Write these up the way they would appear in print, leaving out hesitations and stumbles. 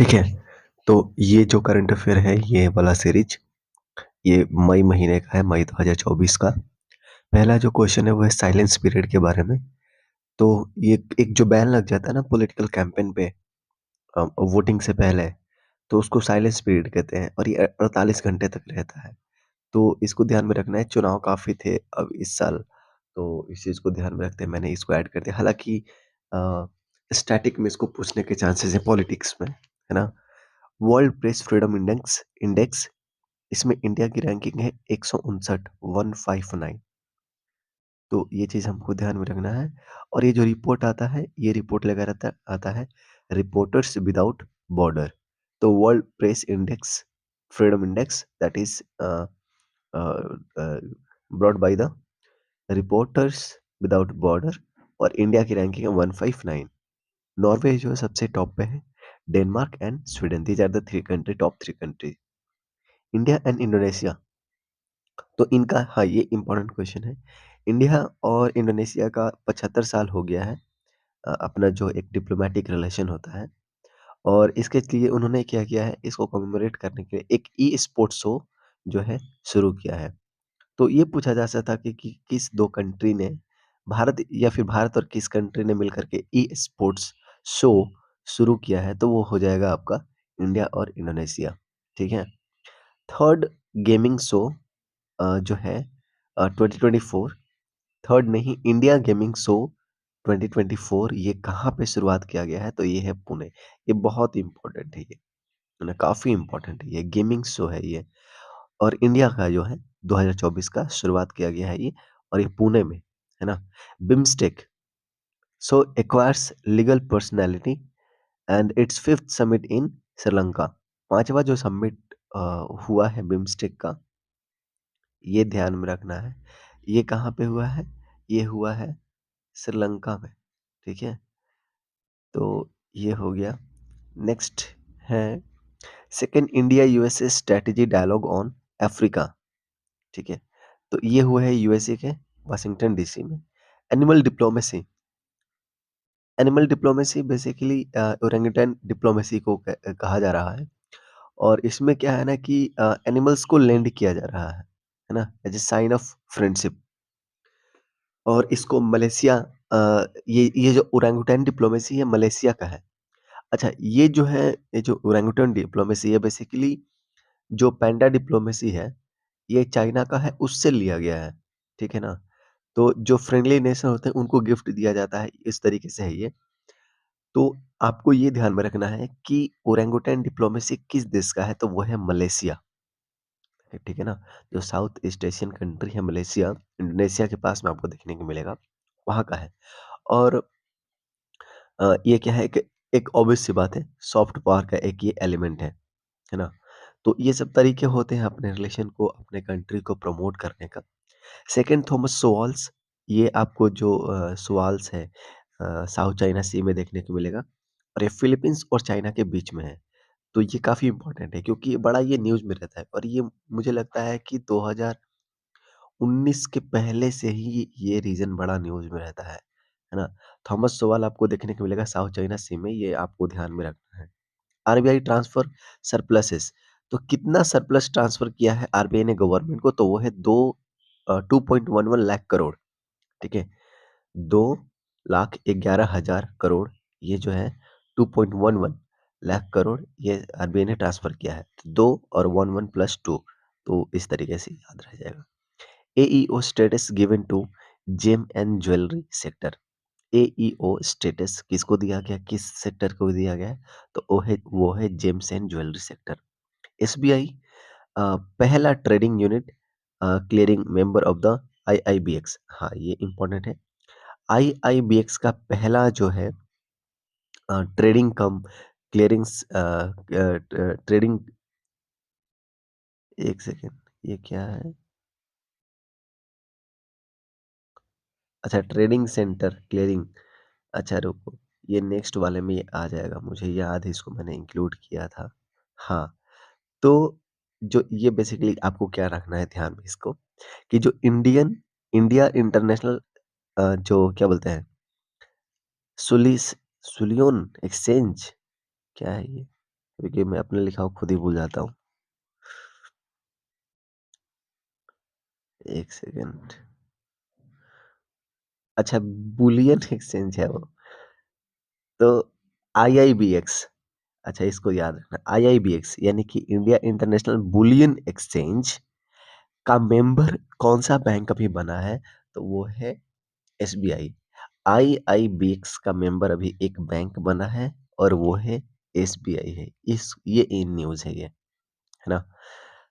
ठीक है? तो ये जो करंट अफ़ेयर है, ये वाला सीरीज़, ये मई महीने का है, मई 2024 का। पहला जो क्वेश्चन है वो है साइलेंस पीरियड के बारे में। तो ये एक जो बैन लग जाता है ना पॉलिटिकल कैंपेन पे वोटिंग से पहले, तो उसको साइलेंस पीरियड कहते हैं और ये 48 घंटे तक रहता है। तो इसको ध्यान में रखना है, चुनाव काफ़ी थे अब इस साल, तो इस चीज़ को ध्यान में रखते हुए मैंने इसको ऐड कर दिया। हालाँकि अ, स्टैटिक में इसको पूछने के चांसेस हैं पॉलिटिक्स में, है ना? World press freedom index index इसमें इंडिया की रैंकिंग है 159 159। तो ये चीज़ हमको ध्यान में रखना है और ये जो रिपोर्ट आता है, ये रिपोर्ट लगा रहता आता है रिपोर्टर्स विदाउट बॉर्डर। तो world press index freedom index that is brought by the reporters without border और इंडिया की रैंकिंग है 159। नॉर्वे जो है सबसे टॉप पे है, Denmark and Sweden these are the 3 country top 3 country. India and Indonesia, तो इनका हाँ, ये इम्पोर्टेंट क्वेश्चन है। इंडिया और इंडोनेशिया का 75 साल हो गया है अपना जो एक डिप्लोमैटिक रिलेशन होता है और इसके लिए उन्होंने क्या किया है, इसको कमेमोरेट करने के लिए एक ई स्पोर्ट्स शो जो है शुरू किया है। तो ये पूछा जा सकता था कि किस 2 कंट्री ने भारत या फिर भारत और किस कंट्री ने मिलकर के ई स्पोर्ट्स शो शुरू किया है, तो वो हो जाएगा आपका इंडिया और इंडोनेशिया, ठीक है? थर्ड गेमिंग शो जो है 2024 थर्ड नहीं इंडिया गेमिंग शो 2024 ये कहाँ पे शुरुआत किया गया है? तो ये है पुणे। ये बहुत इम्पोर्टेंट है ये, है ना? काफ़ी इम्पोर्टेंट है ये, गेमिंग शो है ये और इंडिया का जो है 2024 का शुरुआत किया गया है ये और ये पुणे में, है ना? BIMSTEC so acquires legal personality and its 5th summit in Sri Lanka. 5वां जो समिट हुआ है बिम्स्टेक का, ये ध्यान में रखना है। ये कहाँ पे हुआ है? ये हुआ है श्रीलंका में, ठीक है? तो ये हो गया। नेक्स्ट है second India USA strategy dialogue on Africa, ठीक है? तो ये हुआ है यूएसए के वाशिंगटन डीसी में। Animal diplomacy, animal diplomacy basically orangutan diplomacy को कहा जा रहा है और इसमें क्या है ना कि एनिमल्स को लेंड किया जा रहा है ना? As a sign of friendship और इसको मलेशिया ये जो ओरेंगुटेन डिप्लोमेसी है मलेशिया का है। अच्छा ये जो है, ये जो ओरेंगुटेन डिप्लोमेसी है बेसिकली जो पैंडा डिप्लोमेसी है, ये चाइना का है उससे लिया गया है, ठीक है ना? तो जो फ्रेंडली नेशन होते हैं उनको गिफ्ट दिया जाता है, इस तरीके से है ये। तो आपको ये ध्यान में रखना है कि ओरेंगुटेन डिप्लोमेसी किस देश का है, तो वो है मलेशिया, ठीक है ना? जो साउथ ईस्ट एशियन कंट्री है मलेशिया, इंडोनेशिया के पास में आपको देखने को मिलेगा, वहाँ का है। और ये क्या है कि एक ऑब्वियस सी बात है, सॉफ्ट पावर का एक ये एलिमेंट है ना? तो ये सब तरीके होते हैं अपने रिलेशन को, अपने कंट्री को प्रमोट करने का। सेकंड थॉमस सॉल्स, ये आपको जो सॉल्स है साउथ चाइना सी में देखने को मिलेगा और ये फिलीपींस और चाइना के बीच में है। तो ये काफ़ी इम्पोर्टेंट है क्योंकि बड़ा ये न्यूज़ में रहता है और ये मुझे लगता है कि 2019 के पहले से ही ये रीजन बड़ा न्यूज़ में रहता है ना? थॉमस सॉल आपको देखने को मिलेगा साउथ चाइना सी में, ये आपको ध्यान में रखना है। आरबीआई ट्रांसफर सरप्लसेस, तो कितना सरप्लस ट्रांसफर किया है आरबीआई ने गवर्नमेंट को, तो वो है 2.11 लाख करोड़, ठीक है? 2,11,000 करोड़, ये जो है 2.11 लाख करोड़ ये आरबीआई ने ट्रांसफर किया है। 2 और 11 प्लस 2, तो इस तरीके से याद रह जाएगा। AEO status given to gem and jewellery sector. AEO status किसको दिया गया, किस सेक्टर को दिया गया है? तो वो है gems and jewellery sector. SBI पहला trading unit clearing member of the IIBX, हाँ ये इंपॉर्टेंट है। आईआईबीएक्स का पहला जो है ट्रेडिंग कम क्लियरिंग्स ट्रेडिंग, एक सेकेंड, ये क्या है? अच्छा ट्रेडिंग सेंटर क्लियरिंग, अच्छा रुको, ये नेक्स्ट वाले में ये आ जाएगा, मुझे याद है इसको मैंने इंक्लूड किया था। हाँ, तो जो ये बेसिकली आपको क्या रखना है ध्यान में इसको, कि जो इंडिया इंटरनेशनल जो क्या बोलते हैं सुलिस सुलियन एक्सचेंज, क्या है ये? क्योंकि मैं अपने लिखा हुआ खुद ही भूल जाता हूँ। 1 सेकंड। अच्छा, बुलियन एक्सचेंज है वो। तो आईआईबीएक्स, अच्छा इसको याद रखना, आईआईबीएक्स यानी कि इंडिया इंटरनेशनल बुलियन एक्सचेंज का मेंबर कौन-सा बैंक अभी बना है? तो वो है एसबीआई। आईआईबीएक्स का मेंबर अभी एक बैंक बना है और वो है एसबीआई है। इस ये इन न्यूज़ है ये, है ना?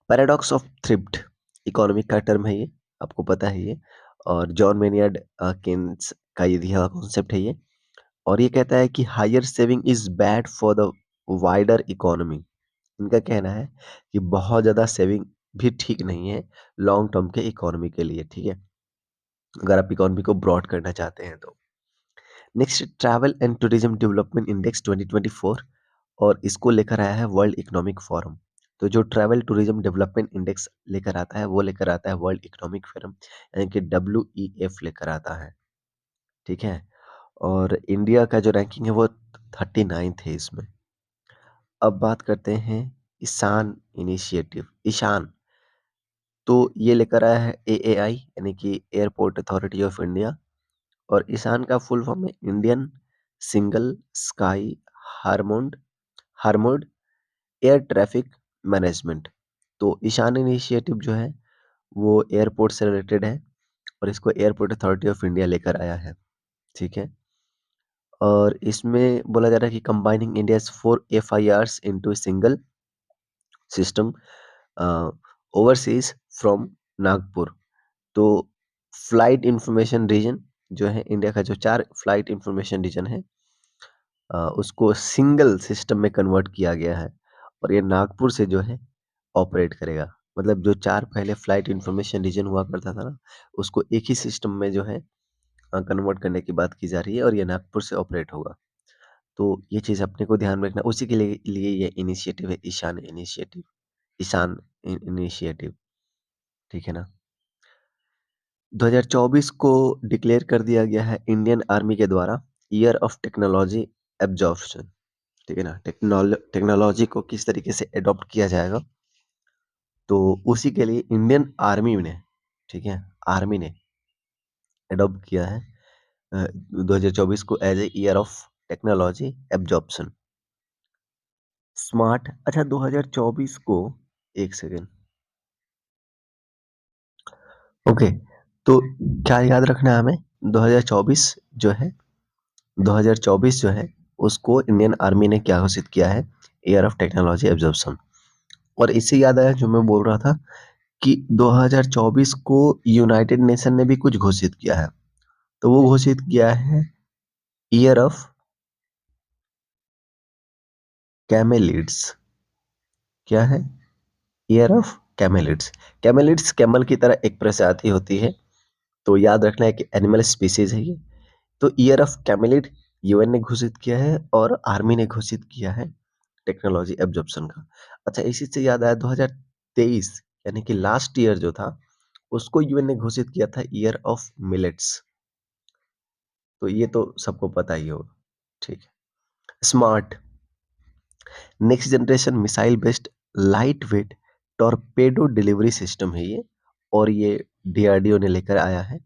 पैराडॉक्स ऑफ थ्रिफ्ट इकोनॉमिक का टर्म है ये, आपको पता है ये। और जॉन मेनियर्ड केन्स का ये दिया हुआ कॉन्सेप्ट है ये। और ये कहता है कि higher saving is bad for the wider economy. इनका कहना है कि बहुत ज़्यादा सेविंग भी ठीक नहीं है लॉन्ग टर्म के इकोनॉमी के लिए, ठीक है? अगर आप इकोनॉमी को ब्रॉड करना चाहते हैं तो। Next, travel and tourism development index 2024 और इसको लेकर आया है वर्ल्ड इकोनॉमिक फोरम। तो जो ट्रैवल टूरिज्म डेवलपमेंट इंडेक्स लेकर आता है वो लेकर आता है वर्ल्ड इकोनॉमिक फोरम, यानी कि डब्ल्यूईएफ लेकर आता है, ठीक है? और इंडिया का जो रैंकिंग है वो 39th है इसमें। अब बात करते हैं ईशान इनिशिएटिव, ईशान। तो ये लेकर आया है एएआई यानी कि एयरपोर्ट अथॉरिटी ऑफ इंडिया। और ईशान का फुल फॉर्म है Indian single sky harmonised harmonised air traffic management. तो ईशान इनिशिएटिव जो है वो एयरपोर्ट से रिलेटेड है और इसको एयरपोर्ट अथॉरिटी ऑफ इंडिया लेकर आया है, ठीक है? और इसमें बोला जा रहा है कि combining India's 4 FIRs into single system overseas from Nagpur. तो फ्लाइट इंफॉर्मेशन रीजन जो है इंडिया का, जो 4 फ्लाइट इंफॉर्मेशन रीजन है उसको सिंगल सिस्टम में कन्वर्ट किया गया है और ये नागपुर से जो है ऑपरेट करेगा। मतलब जो 4 पहले फ्लाइट इंफॉर्मेशन रीजन हुआ करता था ना, उसको एक ही सिस्टम में जो है कन्वर्ट करने की बात की जा रही है और ये नागपुर से ऑपरेट होगा। तो ये चीज़ अपने को ध्यान में रखना, उसी के लिए ये इनिशिएटिव है ईशान इनिशिएटिव, ईशान इनिशिएटिव, ठीक है ना? 2024 को डिक्लेयर कर दिया गया है इंडियन आर्मी के द्वारा ईयर ऑफ टेक्नोलॉजी एब्जॉर्प्शन, ठीक है ना? टेक्नोलॉजी को किस तरीके से एडॉप्ट किया जाएगा, तो उसी के लिए इंडियन आर्मी ने, ठीक है, आर्मी ने एडॉप्ट किया है 2024 को as a year of technology absorption. Smart, अच्छा 2024 को, एक सेकेंड, ओके। तो क्या याद रखना है हमें, 2024 जो है, 2024 जो है उसको इंडियन आर्मी ने क्या घोषित किया है, ईयर ऑफ टेक्नोलॉजी एब्जॉर्प्शन। और इससे याद आया जो मैं बोल रहा था कि 2024 को यूनाइटेड नेशन ने भी कुछ घोषित किया है। तो वो घोषित किया है ईयर ऑफ कैमेलिड्स। क्या है? Year of camelids. Camelids camel की तरह एक प्रजाति होती है, तो याद रखना है कि एनिमल स्पीसीज है ये। तो ईयर ऑफ कैमेलिड यूएन ने घोषित किया है और आर्मी ने घोषित किया है टेक्नोलॉजी एब्जॉर्प्शन का। अच्छा, इसी से याद आया 2023 यानी कि लास्ट ईयर जो था उसको यूएन ने घोषित किया था ईयर ऑफ मिलेट्स। तो ये तो सबको पता ही होगा, ठीक है। Smart, next generation missile based light weight torpedo delivery system है ये, और ये डीआरडीओ ने लेकर आया है।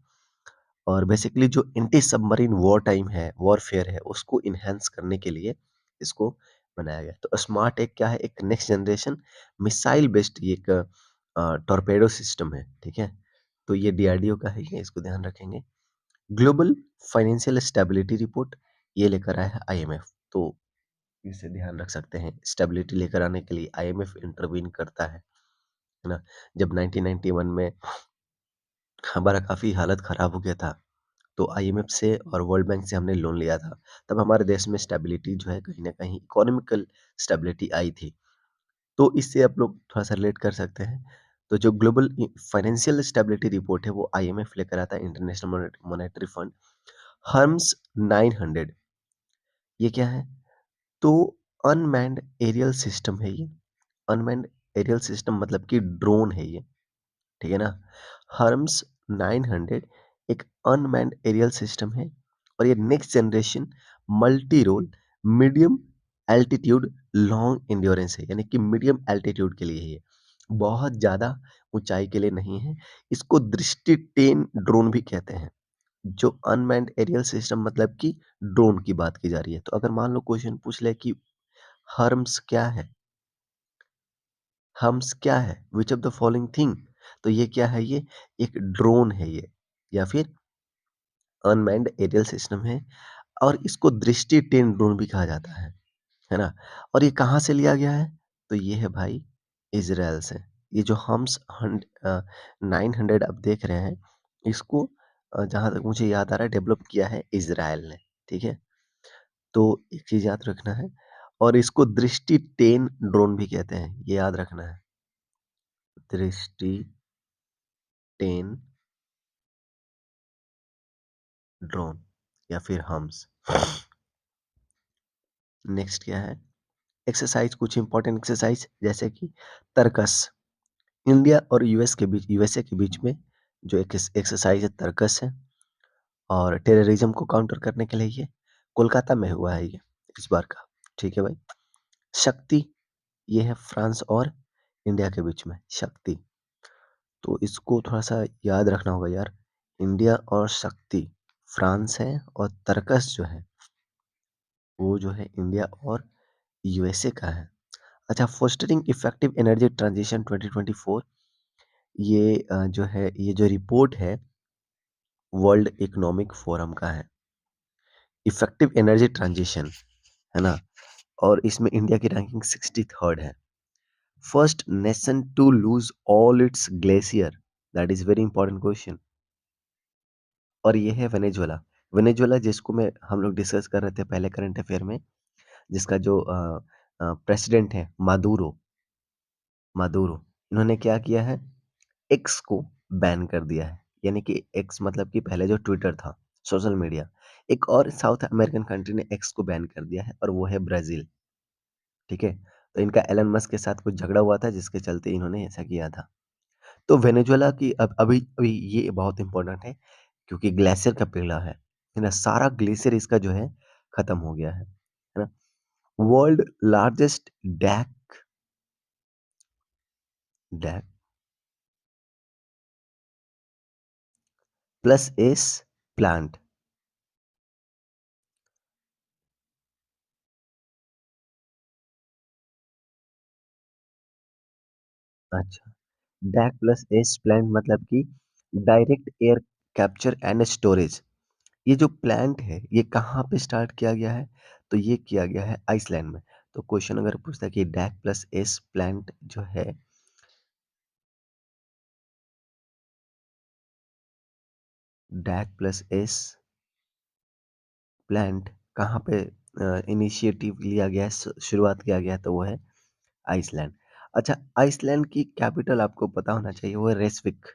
और बेसिकली जो एंटी सबमरीन वॉर टाइम है, वॉरफेयर है, उसको इन्हेंस करने के लिए इसको बनाया गया। तो स्मार्ट एक क्या है, एक नेक्स्ट जनरेशन मिसाइल बेस्ड एक टॉर्पेडो सिस्टम है, ठीक है। तो ये डीआरडीओ का है, ये इसको ध्यान रखेंगे। ग्लोबल फाइनेंशियल स्टेबिलिटी रिपोर्ट ये लेकर आया है आईएमएफ। तो इसे ध्यान रख सकते हैं, स्टेबिलिटी लेकर आने के लिए आईएमएफ इंटरवीन करता है ना? जब 1991 में हमारा काफ़ी हालत ख़राब हो गया था, तो आईएमएफ से और वर्ल्ड बैंक से हमने लोन लिया था। तब हमारे देश में स्टेबिलिटी जो है कहीं न कहीं इकोनॉमिकल स्टेबिलिटी आई थी। तो इससे आप लोग थोड़ा-सा रिलेट कर सकते हैं। तो जो ग्लोबल फाइनेंशियल स्टेबिलिटी रिपोर्ट है वो आईएमएफ लेकर आता है, इंटरनेशनल मॉनेटरी फंड। हर्म्स 900 ये क्या है? तो अनमैन्ड एरियल सिस्टम है ये। अनमैन्ड एरियल सिस्टम मतलब कि ड्रोन है ये, ठीक है ना? हर्म्स 900 एक अनमैन्ड एरियल सिस्टम है और ये next generation multi role medium altitude long endurance है, यानी कि मीडियम एल्टीट्यूड के लिए है ये, बहुत ज़्यादा ऊंचाई के लिए नहीं है। इसको दृष्टि टेन ड्रोन भी कहते हैं। जो अनमैन्ड एरियल सिस्टम मतलब कि ड्रोन की बात की जा रही है। तो अगर मान लो क्वेश्चन पूछ ले कि हर्म्स क्या है, हम्स क्या है, which of the following thing, तो ये क्या है, ये एक ड्रोन है ये, या फिर अनमैन्ड एरियल सिस्टम है, और इसको दृष्टि टेन ड्रोन भी कहा जाता है ना? और ये कहाँ से लिया गया है? तो ये है भाई इज़राइल से। ये जो हम्स 900 आप देख रहे हैं, इसको जहाँ तक मुझे याद आ रहा है डेवलप किया है इज़राइल ने, ठीक है? तो एक चीज़ याद रखना है, और इसको दृष्टि टेन ड्रोन भी कहते हैं, ये याद रखना है। दृष्टि टेन ड्रोन या फिर हम्स। नेक्स्ट क्या है? एक्सरसाइज, कुछ इंपॉर्टेंट एक्सरसाइज जैसे कि तर्कस। इंडिया और यूएसए के बीच में जो एक एक्सरसाइज है तर्कस है, और टेररिज्म को काउंटर करने के लिए ये कोलकाता में हुआ है ये इस बार का, ठीक है भाई। शक्ति, ये है फ्रांस और इंडिया के बीच में शक्ति, तो इसको थोड़ा सा याद रखना होगा यार। इंडिया और शक्ति फ्रांस है, और तर्कस जो है वो जो है इंडिया और यूएसए का है। अच्छा, फोस्टरिंग इफेक्टिव एनर्जी ट्रांजिशन 2024, ये जो है ये जो रिपोर्ट है वर्ल्ड इकोनॉमिक फोरम का है, इफेक्टिव एनर्जी ट्रांजिशन, है ना? और इसमें इंडिया की रैंकिंग 63rd है। First nation to lose all its glacier, that is very important question. और ये है वेनेजुएला। वेनेजुएला जिसको मैं हम लोग डिस्कस कर रहे थे पहले करंट अफेयर में, जिसका जो प्रेसिडेंट है मादुरो, मादुरो, इन्होंने क्या किया है, एक्स को बैन कर दिया है। यानी कि एक्स मतलब कि पहले जो ट्विटर था, सोशल मीडिया, एक और साउथ अमेरिकन कंट्री ने एक्स को बैन कर दिया है, और वो है ब्राजील, ठीक है? तो इनका एलन मस्क के साथ कुछ झगड़ा हुआ था जिसके चलते इन्होंने ऐसा किया था। तो वेनेजुएला की अब अभी अभी ये बहुत इंपॉर्टेंट है, क्योंकि ग्लेशियर का पिघला है ना? सारा ग्लेशियर इसका जो है खत्म हो गया है ना? World largest DAC, DAC plus S plant. अच्छा, डैक प्लस एस प्लांट मतलब कि direct air capture and storage. ये जो प्लांट है ये कहाँ पे स्टार्ट किया गया है? तो ये किया गया है आइसलैंड में। तो क्वेश्चन अगर पूछता है कि डैक प्लस एस प्लांट जो है, डैक प्लस एस प्लांट कहाँ पे इनिशिएटिव लिया गया है, शुरुआत किया गया है, तो वो है आइसलैंड। अच्छा, आइसलैंड की कैपिटल आपको पता होना चाहिए, वो है रेसविक।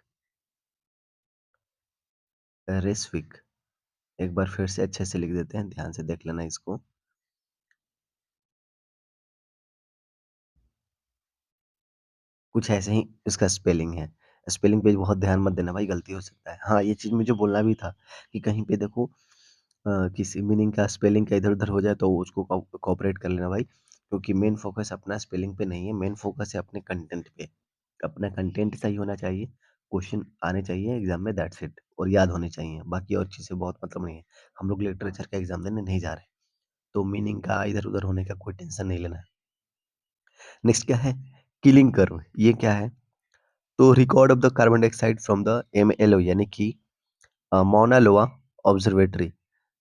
रेसविक, एक बार फिर से अच्छे से लिख देते हैं, ध्यान से देख लेना इसको। कुछ ऐसे ही इसका स्पेलिंग है। स्पेलिंग पे बहुत ध्यान मत देना भाई, गलती हो सकता है। हाँ, ये चीज़ मुझे बोलना भी था कि कहीं पे देखो किसी मीनिंग का स्पेलिंग का इधर-उधर हो जाए तो उसको कोऑपरेट कर लेना भाई, क्योंकि मेन फोकस अपना स्पेलिंग पे नहीं है, मेन फोकस है अपने कंटेंट पे। अपना कंटेंट सही होना चाहिए, क्वेश्चन आने चाहिए एग्ज़ाम में, दैट्स इट, और याद होने चाहिए। बाकी और चीज़ से बहुत मतलब नहीं है। हम लोग लिटरेचर का एग्ज़ाम देने नहीं जा रहे, तो मीनिंग का इधर-उधर होने का कोई टेंशन नहीं लेना है। नेक्स्ट क्या है? किलिंग कर्व, ये क्या है? तो record of the carbon dioxide from the MLO, यानी कि माउना लोआ ऑब्जर्वेटरी।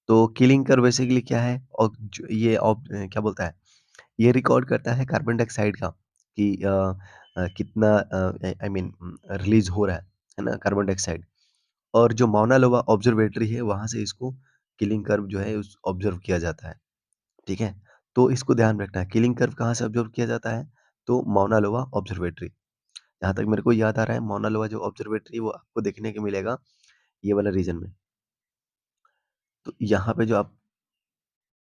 तो किलिंग कर्व बेसिकली क्या है, और ये क्या बोलता है, ये रिकॉर्ड करता है कार्बन डाइऑक्साइड का कि कितना आई मीन रिलीज हो रहा है ना, कार्बन डाइऑक्साइड। और जो माउना लोआ ऑब्जर्वेटरी है वहां से इसको किलिंग कर्व जो है उस ऑब्जर्व किया जाता है, ठीक है? तो इसको ध्यान रखना है, किलिंग कर्व कहाँ से ऑब्जर्व किया जाता है? तो माउना लोआ ऑब्जर्वेटरी। जहाँ तक मेरे को याद आ रहा है, माउना लोआ जो ऑब्जर्वेटरी वो आपको देखने को मिलेगा ये वाला रीजन में। तो यहाँ पे जो आप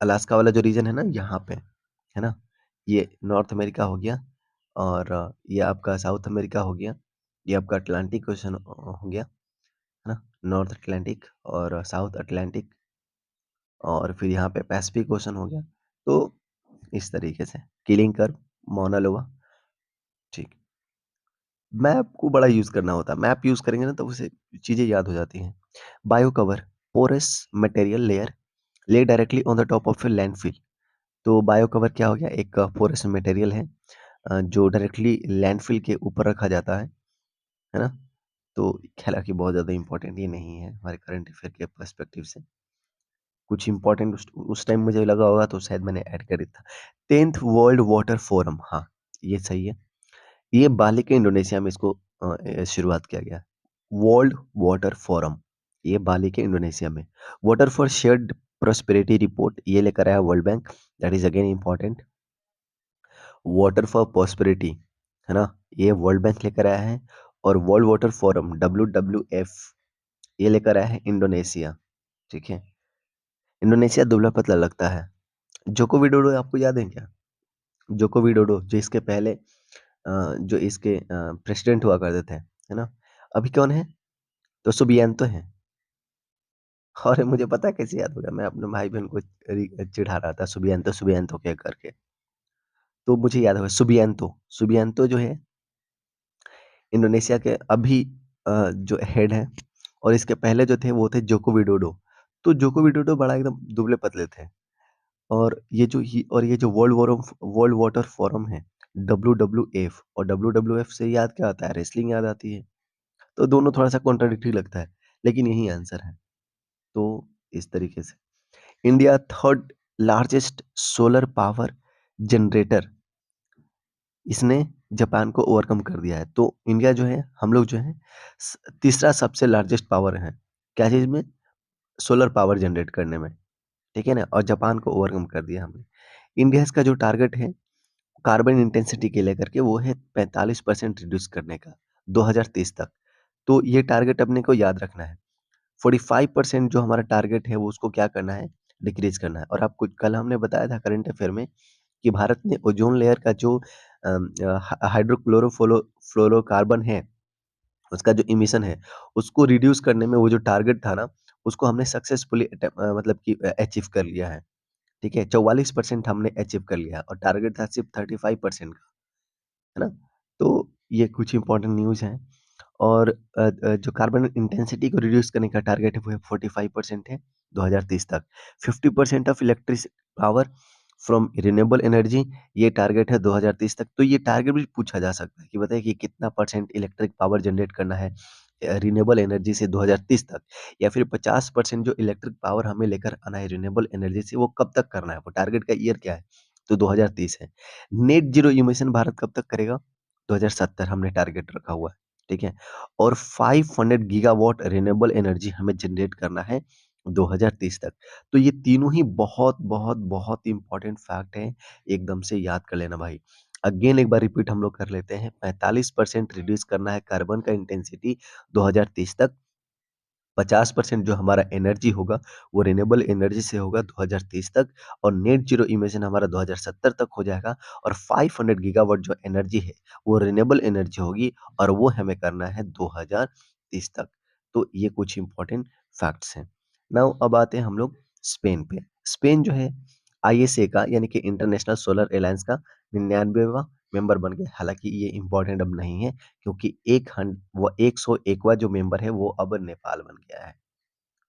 अलास्का वाला जो रीजन है ना, यहाँ पे, है ना? ये नॉर्थ अमेरिका हो गया, और ये आपका साउथ अमेरिका हो गया, ये आपका अटलांटिक ओशन हो गया, है ना? नॉर्थ अटलांटिक और साउथ अटलांटिक, और फिर यहाँ पे पैसिफिक ओशन हो गया। तो इस तरीके से किलिंग कर्व, मौना लोआ। ठीक। मैप को बड़ा यूज करना होता है, मैप यूज करेंगे ना तो उसे चीजें याद हो जाती हैं। Bio cover, porous material layer lay directly on the top of a landfill. तो बायो कवर क्या हो गया, एक पोरस मटेरियल है जो डायरेक्टली लैंडफिल के ऊपर रखा जाता है ना। तो हालांकि बहुत ज़्यादा इंपॉर्टेंट ये नहीं है हमारे करंट अफेयर के पर्सपेक्टिव से। कुछ इंपॉर्टेंट उस टाइम मुझे लगा होगा तो शायद मैंने ऐड कर दिया था। 10th वर्ल्ड वाटर फोरम, हाँ ये सही है। ये बाली के इंडोनेशिया में इसको शुरुआत किया गया। वर्ल्ड वाटर फोरम, ये बाली के इंडोनेशिया में। Water for shared prosperity report ये लेकर आया world bank, that is again important. Water for prosperity, है ना, ये वर्ल्ड बैंक लेकर आया है। और वर्ल्ड वाटर फोरम WWF ये लेकर आया है इंडोनेशिया। ठीक है, इंडोनेशिया दुबला पतला लगता है। जोको विडोडो आपको याद है क्या? जोको विडोडो जो इसके पहले जो इसके प्रेसिडेंट हुआ करते थे, है ना, अभी कौन है? तो सुबियांतो है। और मुझे पता है कैसे याद हो गया, मैं अपने भाई बहन को चिढ़ा रहा था सुबियांतो सुबियांतो क्या करके, तो मुझे याद होगा सुबियांतो। सुबियांतो जो है इंडोनेशिया के अभी जो हेड है, और इसके पहले जो थे वो थे जोको विडोडो। तो जोको विडोडो बड़ा एकदम दुबले पतले थे। और ये जो वर्ल्ड वाटर फोरम है, WWF, और WWF से याद क्या आता है? रेसलिंग याद आती है। तो दोनों थोड़ा सा कॉन्ट्राडिक्टरी लगता है, लेकिन यही आंसर है। तो इस तरीके से India third largest solar power generator, इसने जापान को ओवरकम कर दिया है। तो इंडिया जो है, हम लोग जो है तीसरा सबसे लार्जेस्ट पावर है क्या चीज में? सोलर पावर जनरेट करने में। ठीक है ना, और जापान को ओवरकम कर दिया हमने। इंडिया का जो टारगेट है कार्बन इंटेंसिटी के लेकर के, वो है 45% रिड्यूस करने का 2030 तक। तो ये टारगेट अपने को याद रखना है। 45% जो हमारा टारगेट है वो उसको क्या करना है? डिक्रीज करना है। और आपको कल हमने बताया था करंट अफेयर में कि भारत ने ओजोन लेयर का जो हाइड्रोक्लोरोफ्लोरो फ्लोरोकार्बन है, उसका जो इमिशन है, उसको रिड्यूस करने में वो जो टारगेट था ना, उसको हमने सक्सेसफुली मतलब कि अचीव कर लिया है। ठीक है, 44% हमने अचीव कर लिया और टारगेट था सिर्फ 35% का, है ना। तो ये कुछ इंपॉर्टेंट न्यूज़ हैं। और जो कार्बन इंटेंसिटी को रिड्यूस करने का टारगेट है वो है 45% है 2030 तक। 50% of electric power from renewable energy, ये टारगेट है 2030 तक। तो ये टारगेट भी पूछा जा सकता है कि बताइए कि कितना परसेंट इलेक्ट्रिक पावर जनरेट करना है रिन्यूएबल एनर्जी से 2030 तक, या फिर 50% जो इलेक्ट्रिक पावर हमें लेकर आना है रिन्यूएबल एनर्जी से, वो कब तक करना है? वो टारगेट का ईयर क्या है? तो 2030 है। नेट जीरो इमिशन भारत कब तक करेगा? 2070 हमने टारगेट रखा हुआ है। ठीक है, और 500 गीगावाट रिन्यूएबल एनर्जी हमें जनरेट करना है 2030 तक। तो ये तीनों ही बहुत बहुत बहुत इंपॉर्टेंट फैक्ट है, एकदम से याद कर लेना भाई। अगेन एक बार रिपीट हम लोग कर लेते हैं। 45% रिड्यूस करना है कार्बन का इंटेंसिटी 2030 तक। 50% जो हमारा एनर्जी होगा वो रिन्यूएबल एनर्जी से होगा 2030 तक, और नेट जीरो इमिशन हमारा 2070 तक हो जाएगा। और 500 गीगावाट जो एनर्जी है वो रिन्यूएबल एनर्जी होगी, और वो हमें करना है 2030 तक। तो ये कुछ इंपॉर्टेंट फैक्ट्स हैं। नाउ अब आते हैं हम लोग स्पेन पे। स्पेन जो है ISA का, यानी कि इंटरनेशनल सोलर अलायंस का 99वां मेंबर बन गया। हालांकि ये इंपॉर्टेंट अब नहीं है, क्योंकि 101वां जो मेंबर है वो अब नेपाल बन गया है।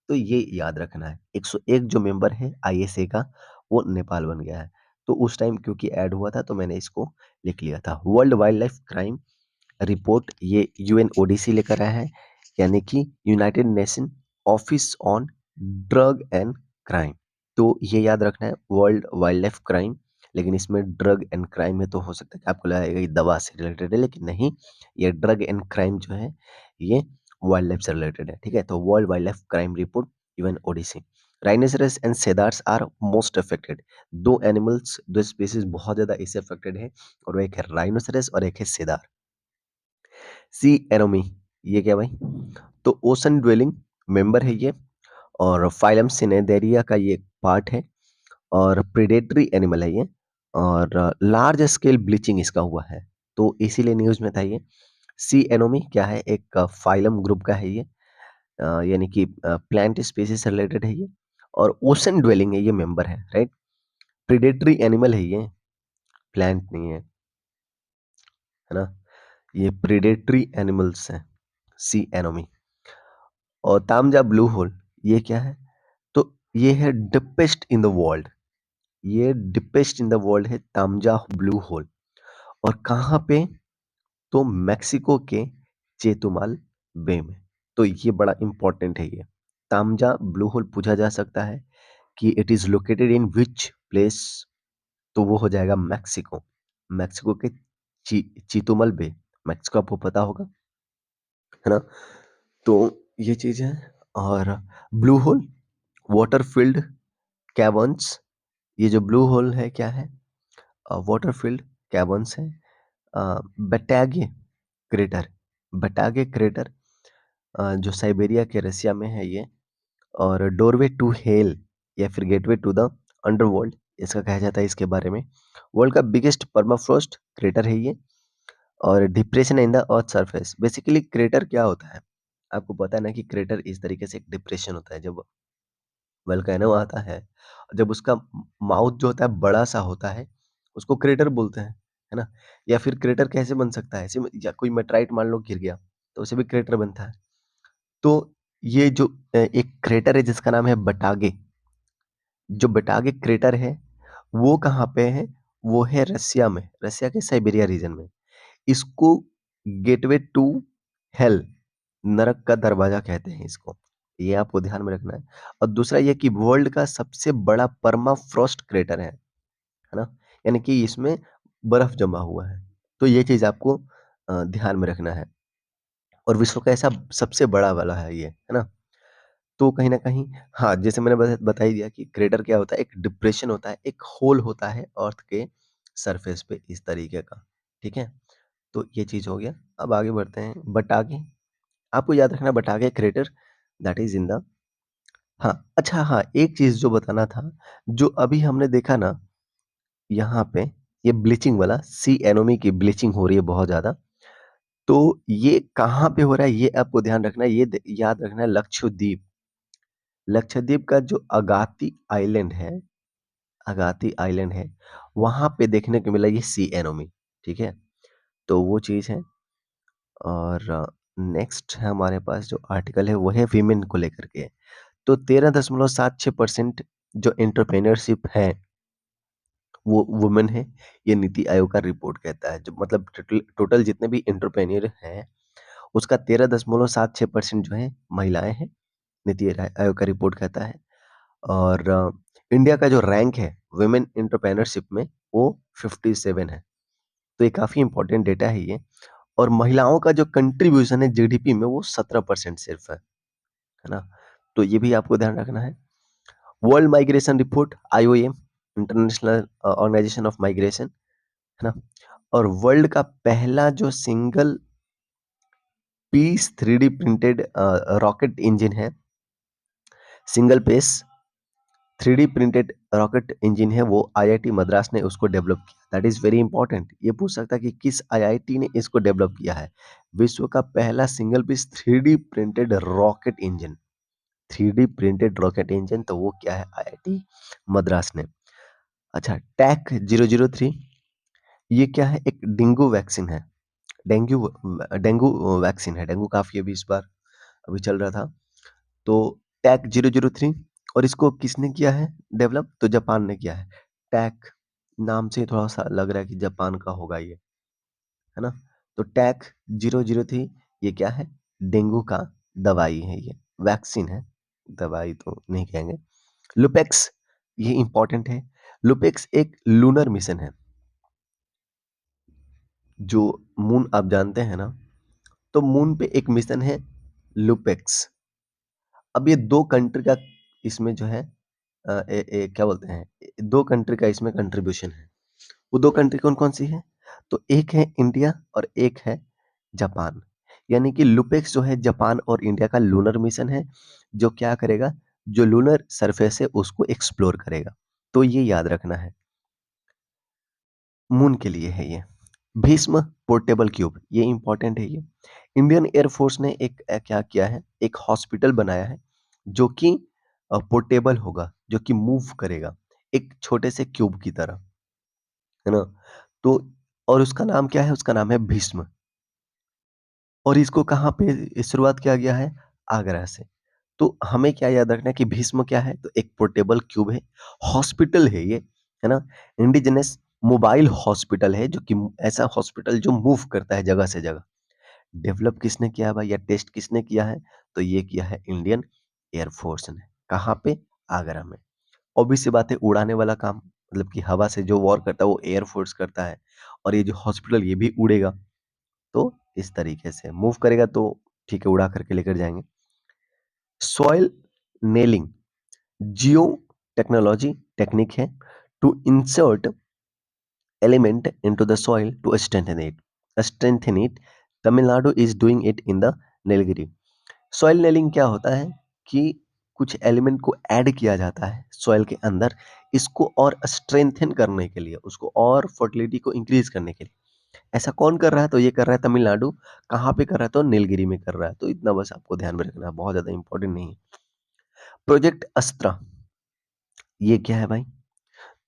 तो ये याद रखना है, 101 जो मेंबर है ISA का, वो नेपाल बन गया है। तो उस टाइम क्योंकि ऐड हुआ था तो मैंने इसको लिख लिया था। World wildlife crime report ये UNODC लेकर आया है, यानी कि United nation office on drug and crime. तो ये याद रखना है, वर्ल्ड वाइल्ड लाइफ क्राइम। लेकिन इसमें ड्रग एंड क्राइम में तो हो सकता है कि आपको लगेगा ये दवा से रिलेटेड है, लेकिन नहीं, ये ड्रग एंड क्राइम जो है ये वाइल्ड लाइफ से रिलेटेड है। ठीक है, तो world wildlife crime report UNODC। Rhinoceros and cedars are most affected. दो एनिमल्स, दो स्पीसीज बहुत ज्यादा इससे अफेक्टेड है, और वो एक है राइनोसेरस और एक है सेडार। सी एनोमी, ये क्या भाई? तो ओशन ड्वेलिंग मेंबर है ये, और फाइलम सिनेडेरिया का ये पार्ट है, और प्रेडेटरी एनिमल है ये, और लार्ज स्केल ब्लीचिंग इसका हुआ है, तो इसीलिए न्यूज़ में था ये। सी एनोमी क्या है? एक फाइलम ग्रुप का है ये, यानी कि प्लांट स्पीसीज से रिलेटेड है ये, और ओशन ड्वेलिंग है ये मेंबर है, राइट। प्रेडेटरी एनिमल है ये, प्लांट नहीं है ना। ये प्रेडेटरी एनिमल्स हैं, सी एनोमी। और तामजा ब्लू होल ये क्या है? तो ये है डिपेस्ट इन द वर्ल्ड, ये डिपेस्ट इन द वर्ल्ड है तामजा ब्लू होल। और कहाँ पे? तो मैक्सिको के चेतुमाल बे में। तो ये बड़ा इंपॉर्टेंट है ये। तामजा ब्लू होल पूछा जा सकता है कि it is located in which place, तो वो हो जाएगा मैक्सिको, मैक्सिको के चीतुमल बे। मैक्सिको आपको पता होगा, है ना। तो ये चीज है। और blue hole water field caverns, ये जो ब्लू होल है क्या है? वाटर फील्ड कैवर्न्स है। बटागे क्रेटर, बटागे क्रेटर जो साइबेरिया के रसिया में है ये। और डोरवे टू हेल या फिर गेटवे टू द अंडरवर्ल्ड, इसका कहा जाता है इसके बारे में। वर्ल्ड का बिगेस्ट परमाफ्रॉस्ट क्रेटर है ये। और depression in the earth surface, basically crater क्या होता है? आपको पता है ना कि क्रेटर इस तरीके से एक डिप्रेशन होता है। जब वल्केनो आता है, जब उसका माउथ जो होता है बड़ा सा होता है, उसको क्रेटर बोलते हैं, है ना। या फिर क्रेटर कैसे बन सकता है? ऐसे में या कोई मेटेराइट मान लो गिर गया, तो उसे भी क्रेटर बनता है। तो ये जो एक क्रेटर है जिसका नाम है बटागे, जो बटागे क्रेटर है वो कहाँ पे है? वो है रसिया में, रसिया के साइबेरिया रीजन में। इसको गेटवे टू हेल, नरक का दरवाजा कहते हैं इसको, ये आपको ध्यान में रखना है। और दूसरा ये कि वर्ल्ड का सबसे बड़ा परमाफ्रॉस्ट क्रेटर है ना, यानी कि इसमें बर्फ जमा हुआ है। तो ये चीज आपको ध्यान में रखना है। और विश्व का ऐसा सबसे बड़ा वाला है ये, है ना। तो कहीं ना कहीं, हाँ, जैसे मैंने बता ही दिया कि क्रेटर क्या होता है, एक डिप्रेशन होता है, एक होल होता है अर्थ के सरफेस पे इस तरीके का। ठीक है, तो ये चीज हो गया। अब आगे बढ़ते हैं। बटागे, आपको याद रखना Batagay crater that is in the, हाँ अच्छा, हाँ एक चीज जो बताना था, जो अभी हमने देखा ना यहाँ पे, ये ब्लीचिंग वाला, सी एनोमी की ब्लीचिंग हो रही है बहुत ज्यादा। तो ये कहाँ पे हो रहा है ये आपको ध्यान रखना है, ये याद रखना है लक्षद्वीप। लक्षद्वीप का जो अगाती आइलैंड है, वहां पे देखने को मिला ये सी एनोमी। ठीक है, तो वो चीज है। और नेक्स्ट है हमारे पास जो आर्टिकल है वो है वीमेन को लेकर के। तो 13.76% जो एंटरप्रेन्योरशिप है वो वुमेन है, ये नीति आयोग का रिपोर्ट कहता है। जो मतलब टोटल जितने भी एंटरप्रेन्योर हैं उसका 13.76% जो है महिलाएं हैं, नीति आयोग का रिपोर्ट कहता है। और इंडिया का जो रैंक है वुमेन एंटरप्रेन्योरशिप में वो 57 है। तो ये काफी इंपॉर्टेंट डेटा है ये। और महिलाओं का जो कंट्रीब्यूशन है जीडीपी में वो 17% सिर्फ है ना। तो ये भी आपको ध्यान रखना है। World migration report, IOM, international organisation of migration, है ना। और वर्ल्ड का पहला जो single piece 3D printed rocket engine है, single piece 3D printed rocket engine है, वो आईआईटी मद्रास ने उसको डेवलप किया। That is very important. ये पूछ सकता है कि किस आईआईटी ने इसको डेवलप किया है। विश्व का पहला single piece 3D printed rocket engine, 3D printed rocket engine, तो वो क्या है? आईआईटी मद्रास ने। अच्छा, टैक 003, ये क्या है? एक डेंगू वैक्सीन है। डेंगू डेंगू वैक्सीन है। डेंगू काफी अभी इस बार अभी चल रहा था। तो टैक 003, और इसको किसने किया है डेवलप? तो जापान ने किया है। टैक नाम से थोड़ा सा लग रहा है कि जापान का होगा ये, है ना। तो टैक 003 ये क्या है? डेंगू का दवाई है, ये वैक्सीन है, दवाई तो नहीं कहेंगे। लुपेक्स, ये इंपॉर्टेंट है। लुपेक्स एक लूनर मिशन है। जो मून आप जानते हैं ना, तो मून पे एक मिशन है लुपेक्स। अब ये दो कंट्री का इसमें जो है क्या बोलते हैं, दो कंट्री का इसमें कंट्रीब्यूशन है। वो दो कंट्री कौन कौन सी है? तो एक है इंडिया और एक है जापान। यानी कि लुपेक्स जो है जापान और इंडिया का लूनर मिशन है, जो क्या करेगा? जो लूनर सरफेस है उसको एक्सप्लोर करेगा। तो ये याद रखना है, मून के लिए है ये। भीष्म पोर्टेबल क्यूब, ये इंपॉर्टेंट है ये। इंडियन एयरफोर्स ने एक क्या किया है, एक हॉस्पिटल बनाया है जो कि पोर्टेबल होगा, जो कि मूव करेगा। एक छोटे से क्यूब की तरह, है ना? तो और उसका नाम क्या है? उसका नाम है भीष्म। और इसको कहाँ पे शुरुआत किया गया है? आगरा से। तो हमें क्या याद रखना है कि भीष्म क्या है? तो एक पोर्टेबल क्यूब है, हॉस्पिटल है ये, है ना? इंडिजिनस मोबाइल हॉस्पिटल है जो कि ऐसा हॉस्पिटल जो मूव करता है जगह से जगह। डेवलप किसने किया है भाई, या टेस्ट किसने किया है? तो ये किया है इंडियन एयर फोर्स ने। कहाँ पे? आगरा में। ऑब्वियस सी बात है, उड़ाने वाला काम मतलब कि हवा से जो वॉर करता है वो एयर फोर्स करता है, और ये जो हॉस्पिटल ये भी उड़ेगा। तो इस तरीके से मूव करेगा तो ठीक है, उड़ा करके लेकर जाएंगे। Soil nailing geo technology technique है to insert element into the soil to strengthen it. Strengthen it. Tamil Nadu is doing it in the Nilgiri. Soil nailing क्या होता है कि कुछ एलिमेंट को ऐड किया जाता है सॉइल के अंदर, इसको और स्ट्रेंथन करने के लिए, उसको और फर्टिलिटी को इंक्रीज करने के लिए। ऐसा कौन कर रहा है? तो ये कर रहा है तमिलनाडु। कहाँ पे कर रहा है? तो नीलगिरी में कर रहा है। तो इतना बस आपको ध्यान में रखना है, बहुत ज्यादा इंपॉर्टेंट नहीं है। प्रोजेक्ट अस्त्रा ये क्या है भाई?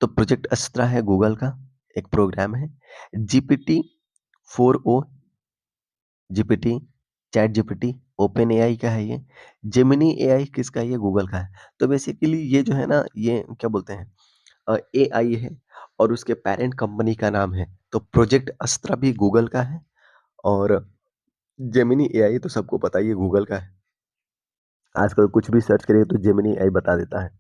तो प्रोजेक्ट अस्त्रा है गूगल का एक प्रोग्राम है। GPT 4o, GPT, chat GPT, open AI का है ये। जेमिनी एआई किसका है? ये गूगल का है। तो बेसिकली ये जो है ना, ये क्या बोलते हैं, एआई है और उसके पेरेंट कंपनी का नाम है। तो प्रोजेक्ट अस्त्रा भी गूगल का है, और जेमिनी एआई तो सबको पता ही है गूगल का है। आजकल कुछ भी सर्च करिए तो जेमिनी एआई बता देता है।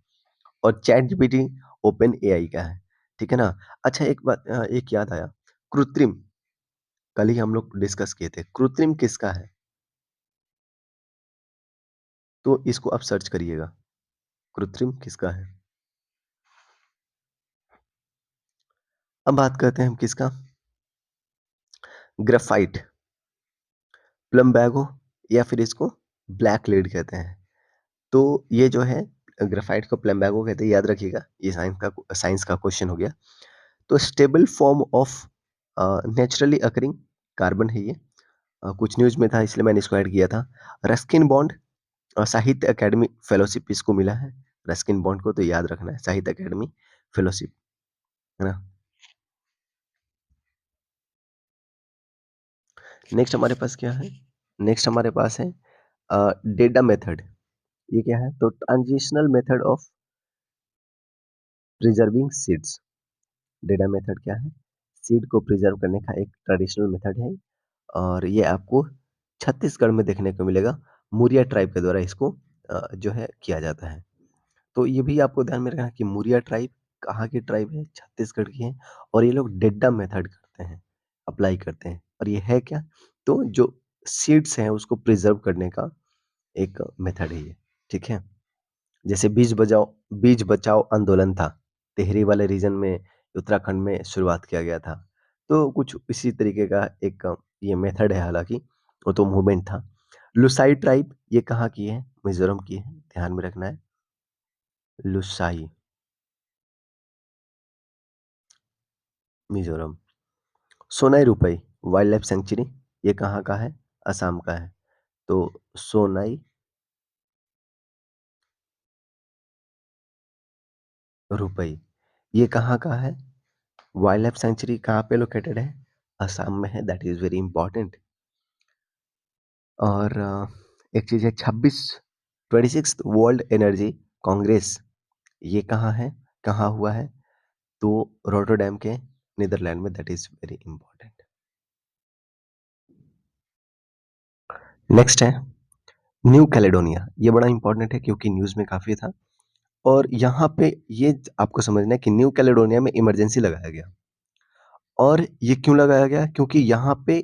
और चैट जीपीटी ओपन एआई का है। ठीक है ना? अच्छा, एक बात एक याद आया। कृत्रिम, कल ही हम लोग डिस्कस किए थे, कृत्रिम किसका है? तो इसको आप सर्च करिएगा, कृत्रिम किसका है। अब बात करते हैं हम किसका, ग्रेफाइट, प्लम्बैगो, या फिर इसको ब्लैक लीड कहते हैं। तो ये जो है ग्रेफाइट को प्लम्बैगो कहते हैं, याद रखिएगा, ये साइंस का क्वेश्चन हो गया। तो stable form of naturally occurring carbon है ये। कुछ न्यूज में था इसलिए मैंने इसको ऐड किया था। रस्किन बॉन्ड, साहित्य अकेडमी फेलोशिप इसको मिला है। रस्किन बॉन्ड को तो याद रखना है, साहित्य अकेडमी फेलोशिप, है ना? नेक्स्ट हमारे पास क्या है? नेक्स्ट हमारे पास है डेटा मेथड। ये क्या है? तो transitional method of preserving seeds. Data method क्या है? सीड को प्रिजर्व करने का एक ट्रेडिशनल मेथड है, और ये आपको छत्तीसगढ़ में देखने को मिलेगा। मुरिया ट्राइब के द्वारा इसको जो है किया जाता है। तो ये भी आपको ध्यान में रखना है कि मुरिया ट्राइब कहाँ की ट्राइब है? छत्तीसगढ़ की है। और ये लोग डेटा मेथड करते हैं, अप्लाई करते हैं। और ये है क्या? तो जो सीड्स हैं उसको प्रिजर्व करने का एक मेथड है ये। ठीक है? जैसे बीज बचाओ आंदोलन था, टिहरी वाले रीजन में, उत्तराखंड में शुरुआत किया गया था। तो कुछ इसी तरीके का एक ये मेथड है, हालाँकि वो तो मूवमेंट था। लुसाई ट्राइब ये कहाँ की है? मिज़ोरम की है, ध्यान में रखना है। Lusai, Mizoram. Sonai Rupai wildlife sanctuary ये कहाँ का है? असम का है। तो सोनाई रुपई ये कहाँ का है? वाइल्ड लाइफ सेंचुरी कहाँ पे लोकेटेड है? असम में है, दैट इज़ वेरी इंपॉर्टेंट। और एक चीज़ है 26th वर्ल्ड एनर्जी कांग्रेस, ये कहाँ है? कहाँ हुआ है? तो रोटरडैम के नीदरलैंड में, that is very important. Next है न्यू कैलेडोनिया। ये बड़ा इंपॉर्टेंट है क्योंकि न्यूज़ में काफ़ी था। और यहाँ पे ये आपको समझना है कि न्यू कैलेडोनिया में इमरजेंसी लगाया गया। और ये क्यों लगाया गया? क्योंकि यहाँ पे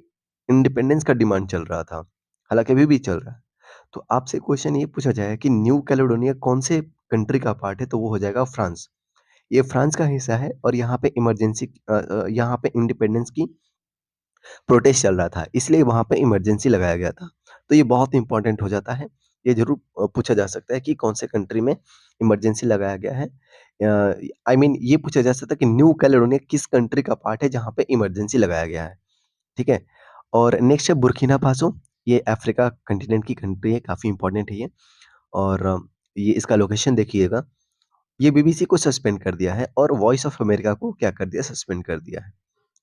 इंडिपेंडेंस का डिमांड चल रहा था, हालाँकि अभी भी चल रहा है। तो आपसे क्वेश्चन ये पूछा जाए कि न्यू कैलेडोनिया कौन से कंट्री का पार्ट है? तो वो हो जाएगा फ्रांस। ये फ्रांस का हिस्सा है, और यहाँ पे यहाँ पे इंडिपेंडेंस की प्रोटेस्ट चल रहा था, इसलिए वहाँ पे इमरजेंसी लगाया गया था। तो ये बहुत इंपॉर्टेंट हो जाता है। ये ज़रूर पूछा जा सकता है कि कौन से कंट्री में इमरजेंसी लगाया गया है। आई मीन ये पूछा जा सकता है कि न्यू कैलेडोनिया किस कंट्री का पार्ट है जहाँ पे इमरजेंसी लगाया गया है, ठीक है? और नेक्स्ट है बुर्किना फासो। ये अफ्रीका कंटिनेंट की कंट्री है, काफ़ी इंपॉर्टेंट है ये। और ये इसका लोकेशन देखिएगा, ये बीबीसी को सस्पेंड कर दिया है और वॉइस ऑफ अमेरिका को क्या कर दिया, सस्पेंड कर दिया है,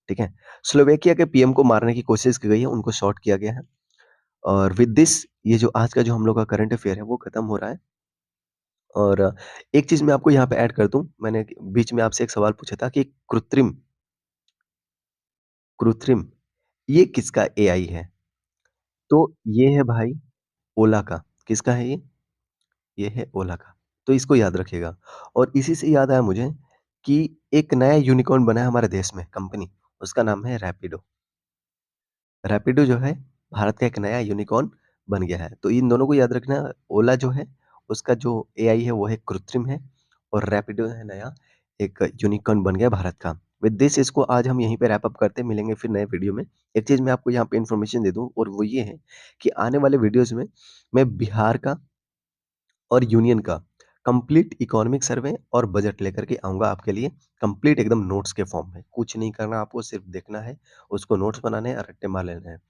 ठीक है? स्लोवेकिया के पीएम को मारने की कोशिश की गई है, उनको शॉट किया गया है और विद दिस ये जो आज का जो हम लोग का करंट अफेयर है वो खत्म हो रहा है और एक चीज़ मैं आपको यहाँ पे ऐड कर दूँ, मैंने बीच में आपसे एक सवाल पूछा था कि कृत्रिम कृत्रिम ये किसका एआई है? तो ये है भाई ओला का। किसका है ये? ये है ओला का। तो इसको याद रखिएगा और इसी से याद आया मुझे कि एक नया यूनिकॉर्न बना है हमारे देश में कंपनी, उसका नाम है रैपिडो। रैपिडो जो है भारत का एक नया यूनिकॉर्न बन गया है। तो इन दोनों को याद रखना, ओला जो है उसका जो एआई है वो है कृत्रिम है और रैपिडो है नया एक यूनिकॉर्न बन गया भारत का। विद दिस इसको आज हम यहीं पे रैप अप करते हैं, मिलेंगे फिर नए वीडियो में। एक चीज़ मैं आपको यहाँ पे इन्फॉर्मेशन दे दूँ और वो ये है कि आने वाले वीडियोज़ में मैं बिहार का और यूनियन का कंप्लीट इकोनॉमिक सर्वे और बजट लेकर के आऊँगा आपके लिए, कंप्लीट एकदम नोट्स के फॉर्म में। कुछ नहीं करना आपको, सिर्फ़ देखना है, उसको नोट्स बनाने हैं और रट्टे मार लेने हैं।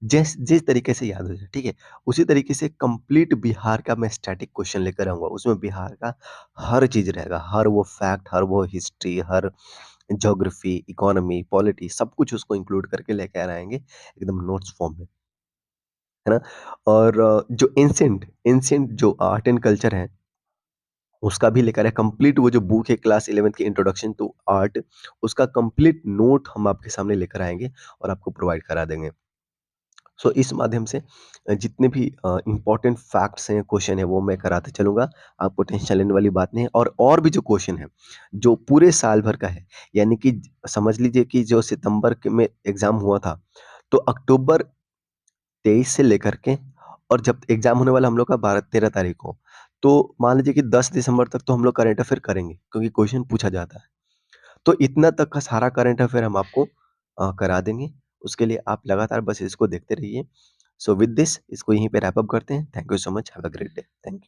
जिस तरीके से याद हो जाए, ठीक है? उसी तरीके से कंप्लीट बिहार का मैं स्टैटिक क्वेश्चन लेकर आऊँगा। उसमें बिहार का हर चीज़ रहेगा, हर वो फैक्ट, हर वो हिस्ट्री, हर ज्योग्राफी, इकोनॉमी, पॉलिटी सब कुछ उसको इंक्लूड करके लेकर आएँगे एकदम नोट्स फॉर्म में, है ना? और जो एंशिएंट एंशिएंट जो आर्ट एंड कल्चर है उसका भी लेकर आए कंप्लीट वो जो बुक है क्लास 11th की इंट्रोडक्शन टू आर्ट उसका कंप्लीट नोट हम आपके सामने लेकर आएँगे और आपको प्रोवाइड करा देंगे। सो इस माध्यम से जितने भी इम्पोर्टेंट फैक्ट्स हैं, क्वेश्चन है वो मैं कराते चलूँगा। आपको टेंशन लेने वाली बात नहीं है और भी जो क्वेश्चन है, जो पूरे साल भर का है, यानी कि समझ लीजिए कि जो सितंबर के में एग्ज़ाम हुआ था, तो अक्टूबर 23 से लेकर के और जब एग्ज़ाम होने वाला हम लोग का 12-13 तारीख को, तो मान लीजिए कि 10 दिसंबर तक तो हम लोग करंट अफ़ेयर करेंगे, क्योंकि क्वेश्चन पूछा जाता है। तो इतना तक का सारा करंट अफ़ेयर हम आपको करा देंगे। उसके लिए आप लगातार बस इसको देखते रहिए। सो विथ दिस इसको यहीं पे रैप अप करते हैं। Thank you so much. Have a great day. Thank you.